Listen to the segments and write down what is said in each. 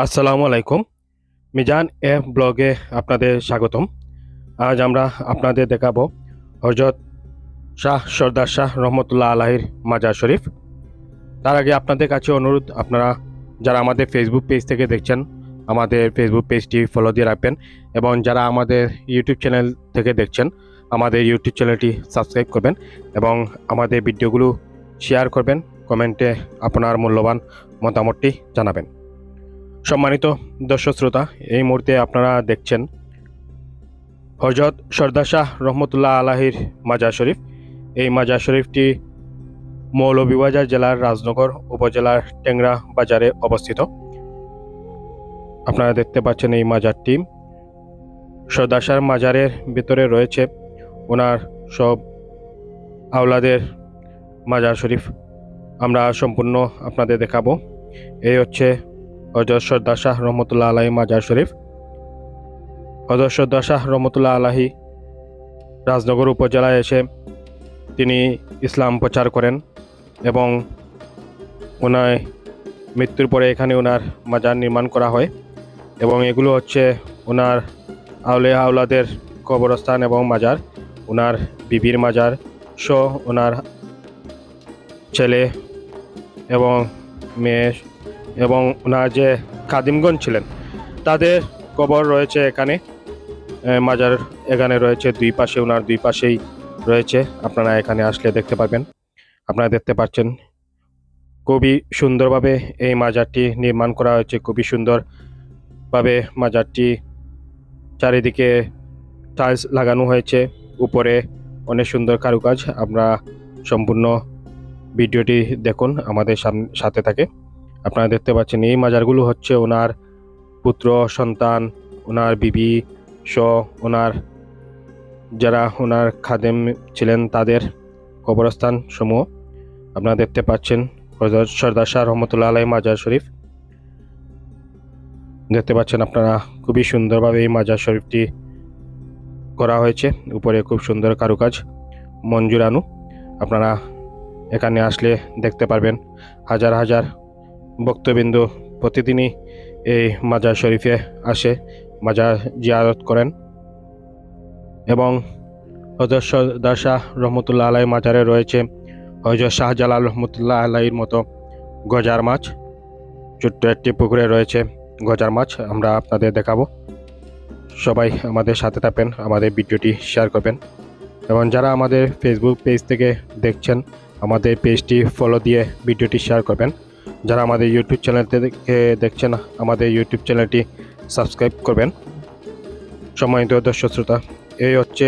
আসসালামু আলাইকুম। মিজান ব্লগে আপনাদের স্বাগতম। আজ আমরা আপনাদের দেখাবো হযরত শাহ সরদার শাহ রহমতুল্লাহ আলাহির মাজার শরীফ। তার আগে আপনাদের কাছে অনুরোধ, আপনারা যারা আমাদের ফেসবুক পেজ থেকে দেখছেন আমাদের ফেসবুক পেজটি ফলো দিয়ে রাখবেন, এবং যারা আমাদের ইউটিউব চ্যানেল থেকে দেখছেন আমাদের ইউটিউব চ্যানেলটি সাবস্ক্রাইব করবেন এবং আমাদের ভিডিওগুলো শেয়ার করবেন। কমেন্টে আপনার মূল্যবান মতামতটি জানাবেন। সম্মানিত দর্শক শ্রোতা, এই মুহূর্তে আপনারা দেখছেন হযরত সরদার শাহ রহমতুল্লাহ আলাহির মাজার শরীফ। এই মাজার শরীফটি মৌলভীবাজার জেলার রাজনগর উপজেলার টেংরা বাজারে অবস্থিত। আপনারা দেখতে পাচ্ছেন এই মাজারটি। সরদার শাহ মাজারের ভিতরে রয়েছে ওনার সব আওলাদের মাজার শরীফ। আমরা সম্পূর্ণ আপনাদের দেখাবো। এই হচ্ছে হযরত সরদার শাহ রহমতুল্লাহ আলাহি মাজার শরীফ। হযরত সরদার শাহ রহমতুল্লাহ আলাহি রাজনগর উপজেলায় এসে তিনি ইসলাম প্রচার করেন এবং ওনার মৃত্যুর পরে এখানে ওনার মাজার নির্মাণ করা হয়, এবং এগুলো হচ্ছে ওনার আওলাদের কবরস্থান এবং মাজার, ওনার বিবির মাজার সহ ওনার ছেলে এবং মেয়ে এবং ওনার যে খাদিমগণ ছিলেন তাদের কবর রয়েছে এখানে। মাজার এখানে রয়েছে দুই পাশে, ওনার দুই পাশেই রয়েছে। আপনারা এখানে আসলে দেখতে পাবেন। আপনারা দেখতে পাচ্ছেন খুবই সুন্দরভাবে এই মাজারটি নির্মাণ করা হয়েছে। খুবই সুন্দরভাবে মাজারটি চারিদিকে টাইলস লাগানো হয়েছে, উপরে অনেক সুন্দর কারুকাজ। আমরা সম্পূর্ণ ভিডিওটি দেখুন, আমাদের সাথে থাকে। আপনারা দেখতে পাচ্ছেন এই মাজারগুলো হচ্ছে ওনার পুত্র সন্তান, ওনার বিবি সহ ওনার যারা ওনার খাদেম ছিলেন তাদের কবরস্থান সমূহ। আপনারা দেখতে পাচ্ছেন হযরত সরদার শাহ রহমতুল্লাহ আলাহি মাজার শরীফ দেখতে পাচ্ছেন আপনারা। খুবই সুন্দরভাবে এই মাজার শরীফটি করা হয়েছে, উপরে খুব সুন্দর কারুকাজ মঞ্জুরানু। আপনারা এখানে আসলে দেখতে পারবেন হাজার হাজার ভক্তবৃন্দ প্রতিদিনই এই মাজার শরীফে আসে, মাজার জিয়ারত করেন। এবং হযরত সরদার শাহ রহমতুল্লাহ আলাহি মাজারে রয়েছে হযরত শাহজালাল রহমতুল্লাহ আলাহির মতো গজার মাছ। ছোট্ট একটি পুকুরে রয়েছে গজার মাছ, আমরা আপনাদের দেখাবো। সবাই আমাদের সাথে থাকবেন, আমাদের ভিডিওটি শেয়ার করবেন, এবং যারা আমাদের ফেসবুক পেজ থেকে দেখছেন আমাদের পেজটি ফলো দিয়ে ভিডিওটি শেয়ার করবেন। যারা আমাদের ইউটিউব চ্যানেল থেকে দেখছেন আমাদের ইউটিউব চ্যানেলটি সাবস্ক্রাইব করবেন। সম্মানিত দর্শক শ্রোতা, এই হচ্ছে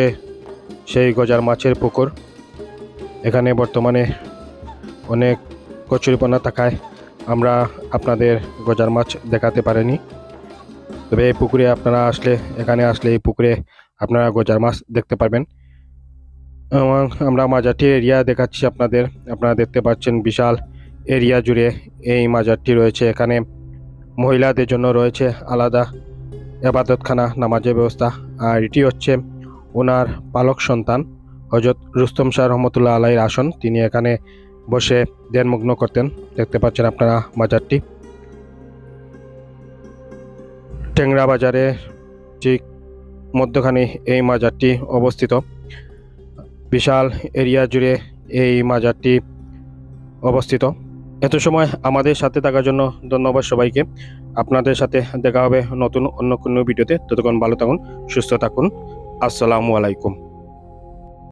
সেই গজার মাছের পুকুর। এখানে বর্তমানে অনেক কচুরিপানা থাকায় আমরা আপনাদের গজার মাছ দেখাতে পারিনি, তবে এই পুকুরে আপনারা আসলে, এখানে আসলে এই পুকুরে আপনারা গজার মাছ দেখতে পারবেন। এবং আমরা মাজারটি এরিয়া দেখাচ্ছি আপনাদের। আপনারা দেখতে পাচ্ছেন বিশাল এরিয়া জুড়ে এই মাজারটি রয়েছে। এখানে মহিলাদের জন্য রয়েছে আলাদা ইবাদতখানা, নামাজের ব্যবস্থা। আর এটি হচ্ছে ওনার পালক সন্তান হযরত রুস্তম শাহ রহমতুল্লাহ আলাহির আসন। তিনি এখানে বসে ধ্যানমগ্ন করতেন। দেখতে পাচ্ছেন আপনারা মাজারটি টেংরা বাজারে ঠিক মধ্যখানে এই মাজারটি অবস্থিত। বিশাল এরিয়া জুড়ে এই মাজারটি অবস্থিত। এত সময় আমাদের সাথে থাকার জন্য ধন্যবাদ সবাইকে। আপনাদের সাথে দেখা হবে নতুন অন্য কোনো ভিডিওতে। ততক্ষণ ভালো থাকুন, সুস্থ থাকুন। আসসালামু আলাইকুম।